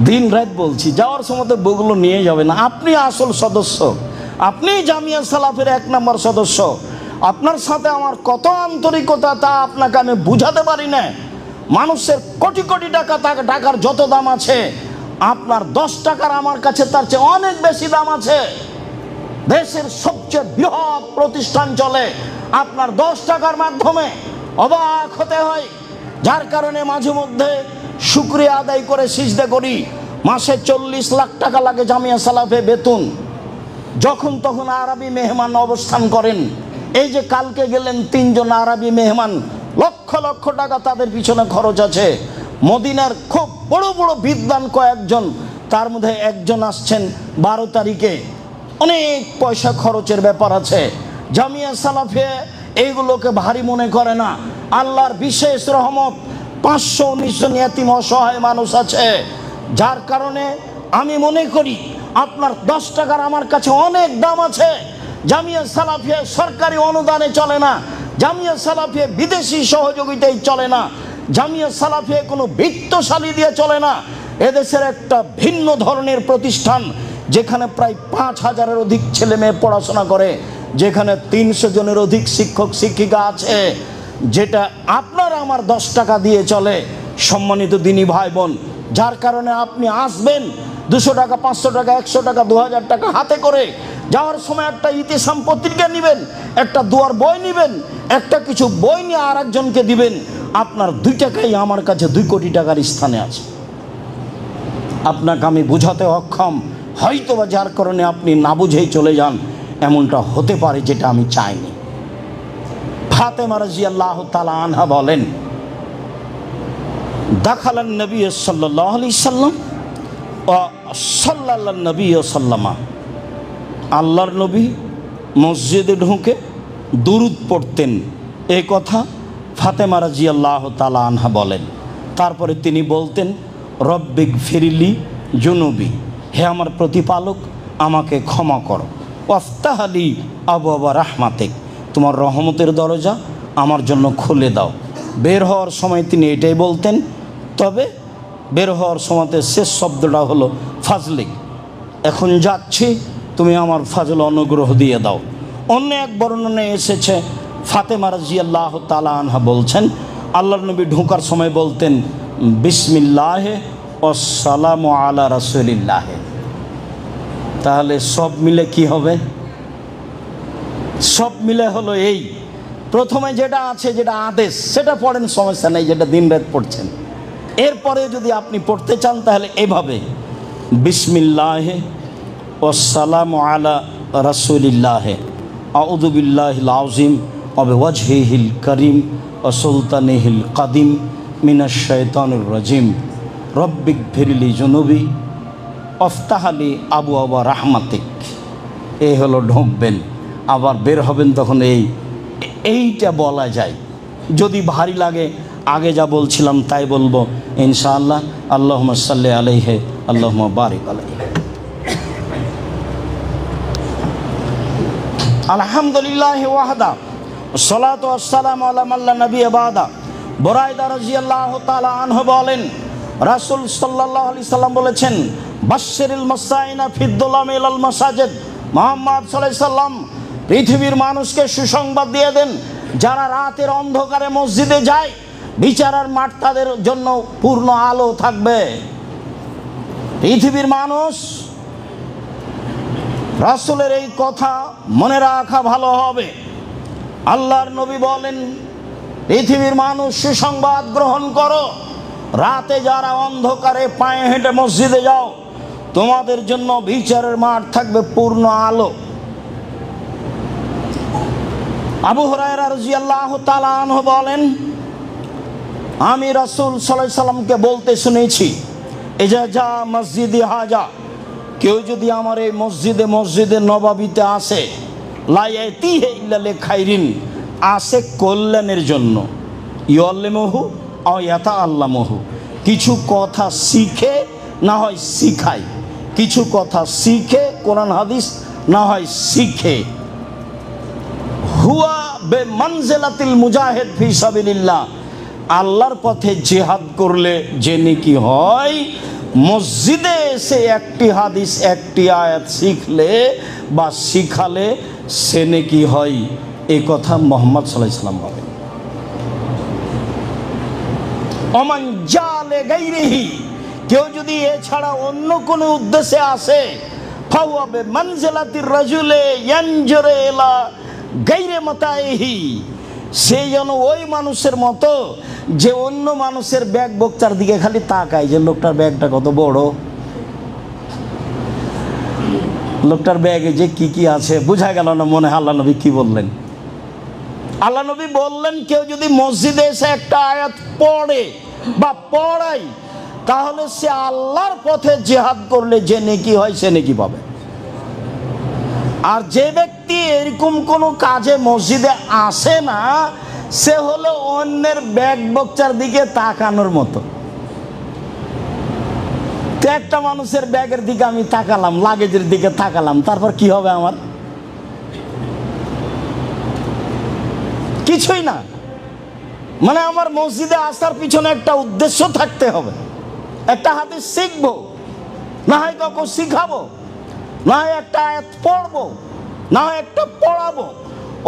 দিন রাত বলছি, যাওয়ার সময় তো বইগুলো নিয়ে যাবেন। আপনি আসল সদস্য, আপনি জামিয়া সালাফের 1 নম্বর সদস্য। আপনার সাথে আমার কত আন্তরিকতা তা আপনাকে আমি বুঝাতে পারি না। মানুষের কোটি কোটি টাকার যত দাম আছে, আপনার 10 টাকার আমার কাছে তার চেয়ে অনেক বেশি দাম আছে। দেশের সবচেয়ে বৃহৎ প্রতিষ্ঠান চলে আপনার 10 টাকার মাধ্যমে। অবাক হতে হয়, যার কারণে মাঝে মধ্যে শুকরিয়া আদায় করে সিজদা করি। মাসে 40 লাখ টাকা লাগে জামিয়া সালাফে বেতন। যখন তখন আরবি মেহমান অবস্থান করেন। এই যে কালকে গেলেন 3 জন আরবি মেহমান, লক্ষ লক্ষ টাকা তাদের পিছনে খরচ আছে। মদিনার খুব বড় বড় বিদ্বান কয়েকজন, তার মধ্যে একজন আসছেন 12 তারিখে। অনেক পয়সা খরচের ব্যাপার আছে। জামিয়া সালাফে এইগুলোকে ভারী মনে করে না। আল্লাহর বিশেষ রহমত, 519 জন ইয়াতিম অসহায় মানুষ আছে। যার কারণে আমি মনে করি আপনার 10 টাকার আমার কাছে অনেক দাম আছে। জামিয়া সালাফিয়া সরকারি অনুদানে চলে না, জামিয়া সালাফিয়া বিদেশি সহযোগিতায় চলে না, জামিয়া সালাফিয়া কোনো বিত্তশালী দিয়ে চলে না। এদেশের একটা ভিন্ন ধরনের প্রতিষ্ঠান, যেখানে প্রায় 5000-এর অধিক ছেলে মেয়ে পড়াশোনা করে, যেখানে 300 জনের অধিক শিক্ষক শিক্ষিকা আছে, যেটা আপনার আমার 10 টাকা দিয়ে চলে। সম্মানিত দিনী ভাই বোন, যার কারণে আপনি আসবেন 200 টাকা, 500 টাকা, 100 টাকা, 2000 টাকা হাতে করে। যাওয়ার সময় একটা ইতিসাম পত্রিকা নেবেন, একটা দোয়ার বই নেবেন, একটা কিছু বই নিয়ে আর একজনকে দিবেন। আপনার 2 টাকাই আমার কাছে 2 কোটি টাকার স্থানে আছে। আপনাকে আমি বুঝাতে অক্ষম, হয়তোবা যার কারণে আপনি না বুঝেই চলে যান, এমনটা হতে পারে, যেটা আমি চাইনি। ফাতেমা রাদিয়াল্লাহু তাআলা আনহা বলেন, দাখালান নবী সাল্লাল্লাহু আলাইহি সাল্লাম ও সাল্লাল্লাহু নবী সাল্লামা। আল্লাহর নবী মসজিদে ঢুকে দুরূদ পড়তেন, এই কথা ফাতেমা রাদিয়াল্লাহু তাআলা আনহা বলেন। তারপরে তিনি বলতেন, রব্বিক ফিরলি জুনুবি, হে আমার প্রতিপালক আমাকে ক্ষমা করো। ওয়াফতাহালি আবওয়াবা রাহমাতিক, তোমার রহমতের দরজা আমার জন্য খুলে দাও। বের হওয়ার সময় তিনি এটাই বলতেন। তবে বের হওয়ার সময়তে শেষ শব্দটা হলো ফাজলিক, এখন যাচ্ছি, তুমি আমার ফাজল অনুগ্রহ দিয়ে দাও। অন্য এক বর্ণনায় এসেছে, ফাতেমা রাদিয়াল্লাহু তাআলা আনহা বলছেন, আল্লাহর নবী ঢোকার সময় বলতেন, বিসমিল্লাহে ওয়াসসালামু আলা রাসূলিল্লাহে। তাহলে সব মিলে কি হবে? সব মিলে হলো এই, প্রথমে যেটা আছে, যেটা আদেশ, সেটা পড়েন, সমস্যা নেই, যেটা দিন রাত পড়ছেন। এরপরে যদি আপনি পড়তে চান তাহলে এভাবে, বিসমিল্লাহে ওয়াসসালামু আলা রাসূলিল্লাহে, আউযু বিল্লাহিল আযীম ওয়া বিওয়াজহিহিল কারীম ওয়া সুলতানিহিল কাদিম মিনাশ শাইতানির রাজিম, রব্বিক ফিরলি জুনুবি ওয়াফতাহলি আবওয়াবা রাহমাতিক। এই হলো ঢুকবেন, আবার বের হবেন তখন এইটা বলা যায়। যদি ভারী লাগে, আগে যা বলছিলাম তাই বলবো ইনশাআল্লাহ। আল্লাহুম্মা সাল্লি আলাইহি আল্লাহুম্মা বারিক আলাইহি। আলহামদুলিল্লাহি ওয়াহদা সালাতু ওয়াসসালামু আলা মান লা নাবিয়্যা বাদা। বুরায়দা রাদিয়াল্লাহু তাআলা আনহু বলেন, রাসূল সাল্লাল্লাহু আলাইহি সাল্লাম বলেছেন, বাশশিরিল মুসাইনা ফিদ-দুলামি ইলাল মাসাজিদ। মুহাম্মদ সাল্লাল্লাহু আলাইহি সাল্লাম পৃথিবীর মানুষকে সুসংবাদ দিয়ে দেন, যারা রাতের অন্ধকারে মসজিদে যায়, বিচারের মাঠ তাদের জন্য পূর্ণ আলো থাকবে। পৃথিবীর মানুষ, রাসূলের এই কথা মনে রাখা ভালো হবে। আল্লাহর নবী বলেন, পৃথিবীর মানুষ সুসংবাদ গ্রহণ করো, রাতে যারা অন্ধকারে পায়ে হেঁটে মসজিদে যাও, তোমাদের জন্য বিচারের মাঠ থাকবে পূর্ণ আলো। আবু হুরায়রা রাদিয়াল্লাহু তাআলা আনহু বলেন, আমি রাসূল সাল্লাল্লাহু আলাইহি সাল্লামকে বলতে শুনেছি, এজা যা মসজিদে হাজা, কেউ যদি আমার এই মসজিদে নববীতে আসে, লা ইয়াতিহি ইল্লা লিখাইরিন, আসে কল্যাণের জন্য, ইউআল্লিমুহু আও ইয়াতাআল্লামুহু, কিছু কথা শিখে না হয় শিখায়, কিছু কথা শিখে কোরআন হাদিস না হয় শিখে, হুয়া বেমানজিলাতিল মুজাহিদ ফি সাবিলিল্লাহ, আল্লাহর পথে জিহাদ করলে যে নেকি হয়, মসজিদে এসে একটি হাদিস একটি আয়াত শিখলে বা শিখালে সে নেকি হয়। এই কথা মুহাম্মদ সাল্লাল্লাহু আলাইহি ওয়াসাল্লাম বলেন। ওমান জালে গায়রিহি, কেউ যদি এছাড়া অন্য কোনো উদ্দেশ্যে আসে, ফাহুয়া বিমানজিলাতির রাজুলে ইয়ানজুরু ইলা গায়রি মাতাইহি, সে যেন ওই মানুষের মতো যে অন্য মানুষের ব্যাগ বক্তার দিকে খালি তাকায়, যে লোকটার ব্যাগটা কত বড়, লোকটার ব্যাগে যে কি কি আছে বোঝা গেল না। মনে হয় আল্লাহ নবী কি বললেন? আল্লাহ নবী বললেন, কেউ যদি মসজিদে এসে একটা আয়াত পড়ে বা পড়ায়, তাহলে সে আল্লাহর পথে জিহাদ করলে যে নেকি হয় সে নেকি পাবে। আর যে ব্যক্তি এরকম কোনো কাজে মসজিদে আসে না, সে হলো অন্যের ব্যাগ বক্তার দিকে তাকানোর মতো। তো একটা মানুষের ব্যাগের দিকে আমি তাকালাম, লাগেজের দিকে তাকালাম, তারপর কি হবে আমার? কিছুই না। মানে আমার মসজিদে আসার পিছনে একটা উদ্দেশ্য থাকতে হবে। একটা হাদিস শিখবো, না হয় কাউকে শিখাবো, না হয় একটা আয়াত পড়বো, না হয় একটা পড়াবো।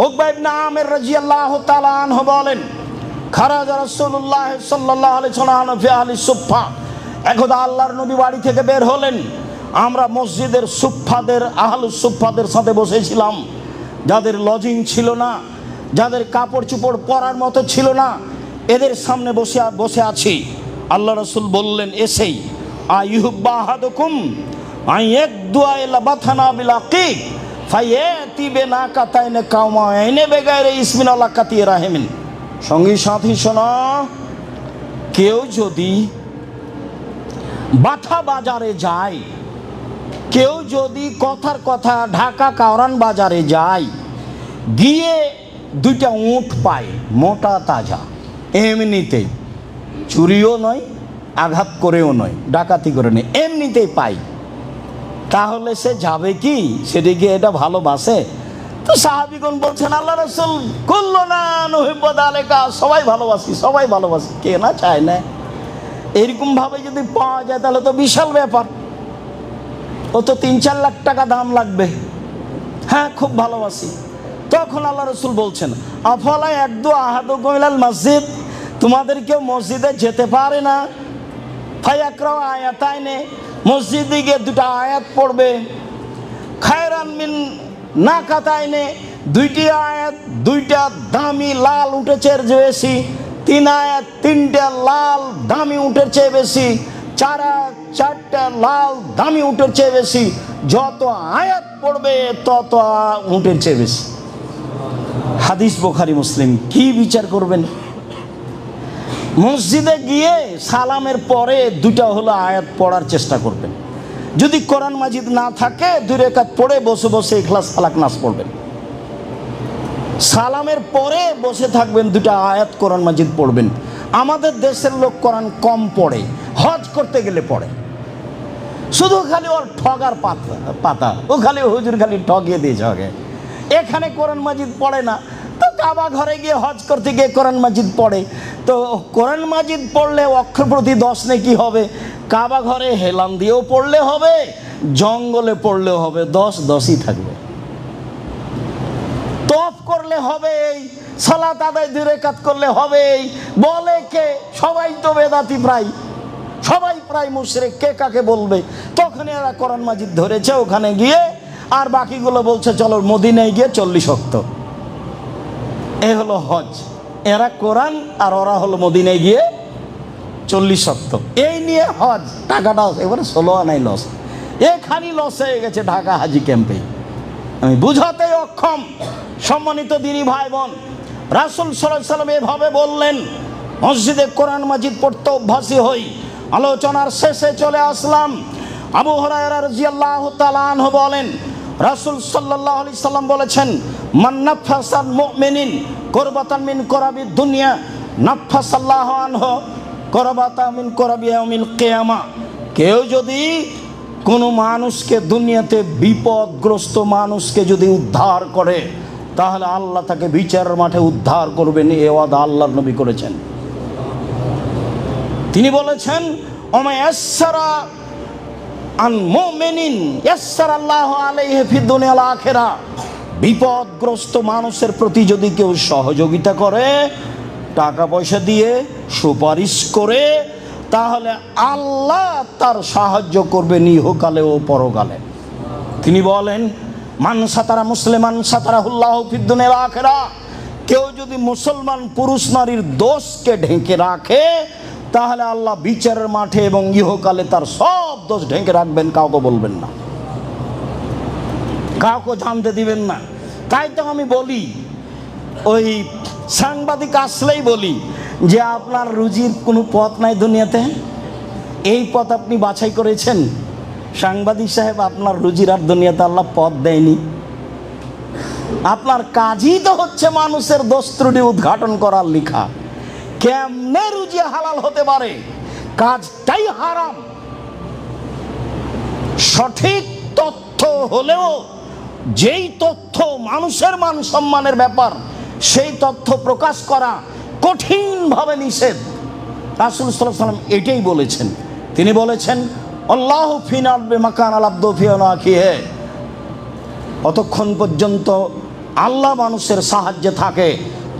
উকবা ইবনে আমির রাদিয়াল্লাহু তাআলা আনহু বলেন, খারাজা রাসূলুল্লাহ সাল্লাল্লাহু আলাইহি ওয়াসাল্লাম ফি আহলি সুফফা, একদা আল্লাহর নবী বাড়ি থেকে বের হলেন, আমরা মসজিদের সুফফাদের, আহলুস সুফফাদের সাথে বসেছিলাম, যাদের লজিং ছিল না, যাদের কাপড় চোপড় পরার মতো ছিল না, এদের সামনে বসে আছি। আল্লাহ রাসূল বললেন এসেই, আইয়ুহব্বা আহাদুকুম আইয়াকদুয়া ইলা বাথানা বিল আকিক ফায়াতি বিনাকাতাইনে কাওমাইনে বেগাইরে ইসমিন আল্লাহ কাতি রাহিমিন। সঙ্গী সাথী শোনো, কেউ যদি বাথা বাজারে যায়, কেউ যদি কথার কথা ঢাকা কাওরান বাজারে যায়, গিয়ে দুইটা উট পায় মোটা তাজা, এমনিতেই, চুরিও নয়, আঘাত করেও নয়, ডাকাতি করে নেই, এমনিতেই পাই, তাহলে সে যাবে কি? সেদিকে এটা ভালোবাসে? তো সাহাবীগণ বলছেন, আল্লাহ রাসূল কুল্লুনা নুহিব্বু যালিকা, সবাই ভালোবাসি, সবাই ভালোবাসি, কে না চায় না? এরকম ভাবে যদি পাওয়া যায় তাহলে তো বিশাল ব্যাপার, ও তো 3-4 লাখ টাকা দাম লাগবে। হ্যাঁ, খুব ভালোবাসি। তখন আল্লাহ রাসূল বলছেন, আফালা ইয়াকদু আহাদুকুম ইলাল মসজিদ, তোমাদের কেউ মসজিদে যেতে পারে না? ফায়াকরাউ আয়াতাইনে, মসজিদে গিয়ে দুটো আয়াত পড়বে, খায়রান মিন নাকাতাইনে, দুইটি আয়াত, দুইটা দামি লাল উটের চেয়ে বেশি, 3 আয়াত 3টা লাল দামি উটের চেয়ে বেশি, 4 আয়াত 4টা লাল দামি উটের চেয়ে বেশি, যত আয়াত পড়বে তত উটের চেয়ে বেশি। হাদিস বুখারী মুসলিম। কি বিচার করবেন? মসজিদে গিয়ে সালামের পরে দুইটা হলো আয়াত পড়ার চেষ্টা করবেন। যদি কোরআন মাজিদ না থাকে 2 রাকাত পড়ে বসে বসে ইখলাস ফালাক নাস পড়বেন। সালামের পরে বসে থাকবেন, দুটা আয়াত কোরআন মাজিদ পড়বেন। আমাদের দেশের লোক কোরআন কম পড়ে, হজ করতে গেলে পড়ে, শুধু খালি ওর ঠগার পাতা, ও খালি হুজুর খালি ঠগিয়ে দিয়ে ঝগে, এখানে কোরআন মাজিদ পড়ে না। তো কাবা ঘরে গিয়ে হজ করতে গিয়ে কোরআন মাজিদ পড়ে, তো কোরআন মাজিদ পড়লে অক্ষর প্রতি 10 নেকি হবে, কাবা ঘরে হেলান দিয়েও পড়লে হবে, জঙ্গলে পড়লেও হবে, 10-10ই থাকবে। তফ করলে হবে, সালাত আদায় 2 রাকাত করলে হবে, বলে কে? সবাই তো বেদাতি, প্রায় সবাই প্রায় মুশরিক, কে কাকে বলবে? তখন এরা কোরআন মাজিদ ধরেছে ওখানে গিয়ে, আর বাকিগুলো বলছে চলো মদিনায় গিয়ে 40 ওয়াক্ত। এ হলো হজ, এরা কোরআন আর ওরা হলো মদিনায় গিয়ে 40 ওয়াক্ত। এই নিয়ে হজ, টাকাটা এবারে 16 আনাই লস, এখানি লস হয়ে গেছে ঢাকা হাজি ক্যাম্পে। আমি বুঝাতে অক্ষম। সম্মানিত দিনী ভাই বোন, রাসূল সাল্লাল্লাহু আলাইহি ওয়াসাল্লাম এভাবে বললেন, মসজিদে কোরআন মাজিদ পড়তে অভ্যাসী হই। আলোচনার শেষে চলে আসলাম। আবু হুরায়রা রাদিয়াল্লাহু তাআলা আনহু বলেন, রাসূল সাল্লাল্লাহু আলাইহি সাল্লাম বলেছেন, মান নাফাসাল মুমিনিন কুরবাতান মিন কুরাবিদ দুনিয়া নাফাসাল্লাহু আনহু কুরবাতান মিন কুরাবি ইয়াউমিল কিয়ামা। কেউ যদি কোনো মানুষকে, দুনিয়াতে বিপদগ্রস্ত মানুষকে যদি উদ্ধার করে, তাহলে আল্লাহ তাকে বিচারের মাঠে উদ্ধার করবেন। এ ওয়াদা আল্লাহর নবী করেছেন। তিনি বলেছেন ওমা ইয়াসসারা আন মুমিনিন ইয়াসসারাল্লাহু আলাইহি ফিদ দুনিয়া ওয়াল আখিরা। বিপদগ্রস্ত মানুষের প্রতি যদি কেউ সহযোগিতা করে, টাকা পয়সা দিয়ে, সুপারিশ করে, তাহলে আল্লাহ তার সাহায্য করবেন ইহকালে ও পরকালে। তিনি বলেন মান সাতারা মুসলিমান সাতারাহুল্লাহু ফিদ দুনিয়া ওয়াল আখিরা। কেউ যদি মুসলমান পুরুষ নারীর দোষকে ঢেকে রাখে, তাহলে আল্লাহ বিচারের মাঠে এবং ইহকালে তার সব দোষ ঢেকে রাখবেন, কাউকে বলবেন না, কাউকে জানতে দিবেন না। তাই তো আমি বলি, ওই সাংবাদিক আসলেই বলি যে আপনার রুজির কোনো পথ নাই দুনিয়াতে, এই পথ আপনি বাছাই করেছেন। সাংবাদিক সাহেব, আপনার রুজির আর দুনিয়াতে আল্লাহ পথ দেয়নি। আপনার কাজই তো হচ্ছে মানুষের দোষ ত্রুটি উদ্ঘাটন করার লিখা। কেমনে রুজি হালাল হতে পারে? কাজটাই হারাম। সঠিক তথ্য হলেও যেই তথ্য মানুষের মান সম্মানের ব্যাপার, সেই তথ্য প্রকাশ করা কঠিনভাবে নিষেধ। রাসূল সাল্লাল্লাহু আলাইহি ওয়াসাল্লাম এটাই বলেছেন। তিনি বলেছেন আল্লাহু ফিনাল বিমাকান আল আব্দু ফিনা কিহে। অতক্ষণ পর্যন্ত আল্লাহ মানুষের সাহায্যে থাকে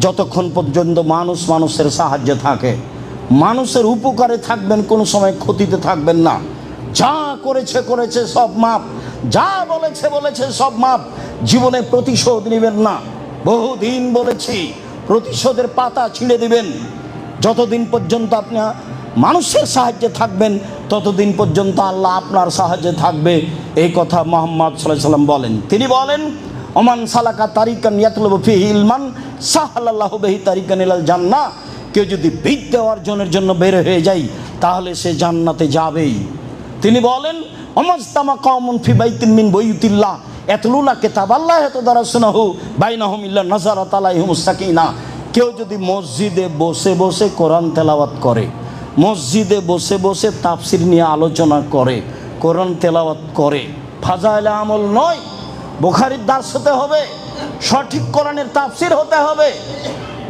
যতক্ষণ পর্যন্ত মানুষ মানুষের সাহায্যে থাকে। মানুষের উপকারে থাকবেন, কোনো সময় ক্ষতিতে থাকবেন না। যা করেছে করেছে, সব মাপ। যা বলেছে বলেছে, সব মাপ। জীবনে প্রতিশোধ নেবেন না। বহুদিন বলেছি, প্রতিশোধের পাতা ছিঁড়ে দিবেন। যতদিন পর্যন্ত আপনি মানুষের সাহায্যে থাকবেন, ততদিন পর্যন্ত আল্লাহ আপনার সাহায্যে থাকবে। এই কথা মুহাম্মদ সাল্লাল্লাহু আলাইহি ওয়াসাল্লাম বলেন। তিনি বলেন ওমান সালাকা তারিকান ইয়াতলুবু ফিহি ইলমান সাহালাল্লাহু বিহি তারিকান ইলাল জান্নাহ। কেউ যদি বিদ্যা অর্জনের জন্য বের হয়ে যায়, তাহলে সে জান্নাতে যাবেই। তিনি বলেন ওমাজতামা কওমুন ফি বাইতিন মিন বুয়ুতিল্লাহ ইয়াতলুনা কিতাবাল্লাহি ইয়াতাদারাসুনাহু বাইনাহুম ইল্লা নাযারাত আলাইহিমুস সাকিনাহ। কেউ যদি মসজিদে বসে বসে কোরআন তেলাওয়াত করে, মসজিদে বসে বসে তাফসির নিয়ে আলোচনা করে, কোরআন তেলাওয়াত করে, ফাজাইল আমল নয়, বুখারীর দার্স হতে হবে, সঠিক কোরআনের তাফসির হতে হবে।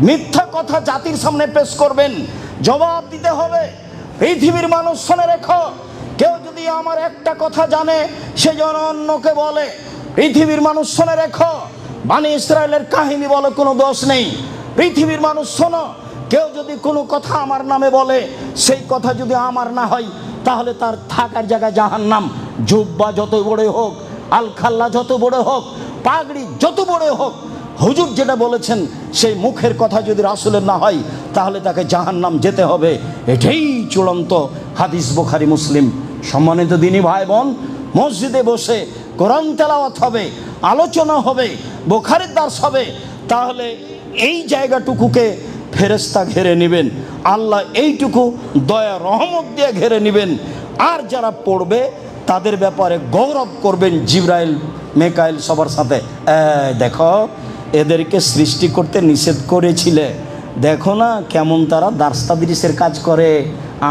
মিথ্যা কথা জাতির সামনে পেশ করবেন, জবাব দিতে হবে। পৃথিবীর মানুষ শুনে রেখো, কেউ যদি আমার একটা কথা জানে, সে যেন অন্যকে বলে। পৃথিবীর মানুষ শুনে রেখো, বনি ইসরায়েলের কাহিনী বলে কোনো দোষ নেই। পৃথিবীর মানুষ শোনো, কেউ যদি কোনো কথা আমার নামে বলে, সেই কথা যদি আমার না হয়, তাহলে তার থাকার জায়গা জাহান্নাম। জুব্বা যত বড় হোক, আল খাল্লা যত বড় হোক, পাগড়ি যত বড় হোক, হুজুর যেটা বলেছেন সেই মুখের কথা যদি রাসূলের না হয়, তাহলে তাকে জাহান্নাম যেতে হবে। এটাই চূড়ান্ত হাদিস, বুখারী মুসলিম। সম্মানিত দিনী ভাই বোন, মসজিদে বসে কোরআন তেলাওয়াত হবে, আলোচনা হবে, বুখারীর দার্স হবে, তাহলে এই জায়গাটুকুকে ফেরেশতা ঘিরে নেবেন। আল্লাহ এইটুকু দয়া রহমত দিয়ে ঘিরে নেবেন। আর যারা পড়বে তাদের ব্যাপারে গৌরব করবেন জিবরাইল, মেকাইল সবার সাথে। দেখো, এদেরকে সৃষ্টি করতে নিষেধ করেছিলে, দেখো না কেমন তারা দার্স তাদরিসের কাজ করে,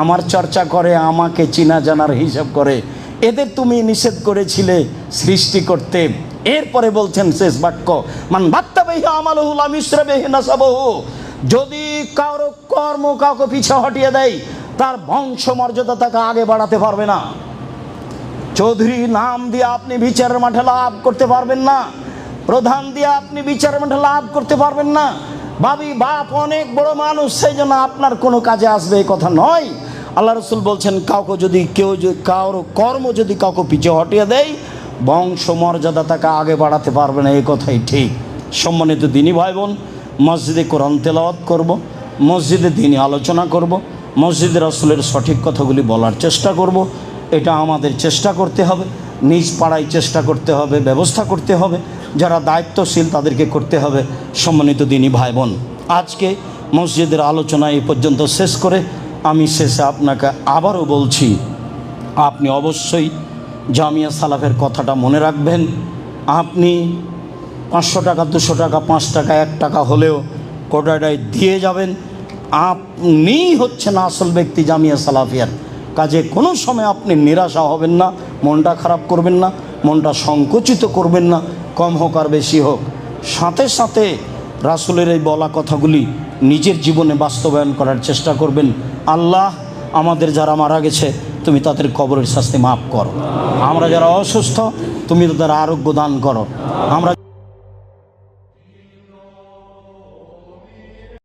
আমার চর্চা করে, আমাকে চিনা জানার হিসাব করে। এদের তুমি নিষেধ করেছিলে সৃষ্টি করতে। এরপরে বলছেন শেষ বাক্য, মান বাত্তাবিহি আমালুহু লাম ইসরাবিহি নাসাবুহু। যদি কারো কর্ম কাউকে পিছে হটিয়ে দেয়, তার বংশ মর্যাদা তাকে আগে বাড়াতে পারবে না। চৌধুরী নাম দিয়ে আপনি বিচারের মাঠে লাভ করতে পারবেন না। প্রধান দিয়ে আপনি বিচারের মাঠে লাভ করতে পারবেন না। ভাবি বাপ অনেক বড় মানুষ, সেই জন্য আপনার কোনো কাজে আসবে এই কথা নয়। আল্লাহ রসুল বলছেন, কাউকে যদি কারো কর্ম যদি কাউকে পিছে হটিয়ে দেয়, বংশ মর্যাদা তাকে আগে বাড়াতে পারবে না। এই কথাই ঠিক। সম্মানিত দিনী ভাই বোন, মসজিদে কোরআন তেলাওয়াত করব, মসজিদে দিনী আলোচনা করব, মসজিদে রাসূলের সঠিক কথাগুলি বলার চেষ্টা করব। এটা আমাদের চেষ্টা করতে হবে, নিজ পাড়ায় চেষ্টা করতে হবে, ব্যবস্থা করতে হবে। যারা দায়িত্বশীল তাদেরকে করতে হবে। সম্মানিত দিনী ভাই বোন, আজকে মসজিদের আলোচনা এই পর্যন্ত শেষ করে আমি শেষে আপনাকে আবারও বলছি, আপনি অবশ্যই জামিয়া সালাফের কথাটা মনে রাখবেন। আপনি 500 টাকা, 200 টাকা, 5 টাকা, 1 টাকা হলেও কোটাটায় দিয়ে যাবেন। আপনি হচ্ছেন আসল ব্যক্তি জামিয়া সালাফিয়ার। কাজে কোনো সময় আপনি নিরাশা হবেন না, মনটা খারাপ করবেন না, মনটা সংকুচিত করবেন না। কম হোক আর বেশি হোক, সাথে সাথে রাসূলের এই বলা কথাগুলি নিজের জীবনে বাস্তবায়ন করার চেষ্টা করবেন। আল্লাহ আমাদের যারা মারা গেছে তুমি তাদের কবরের শাস্তি মাফ করো, আমরা যারা অসুস্থ তুমি তাদের আরোগ্য দান করো, আমরা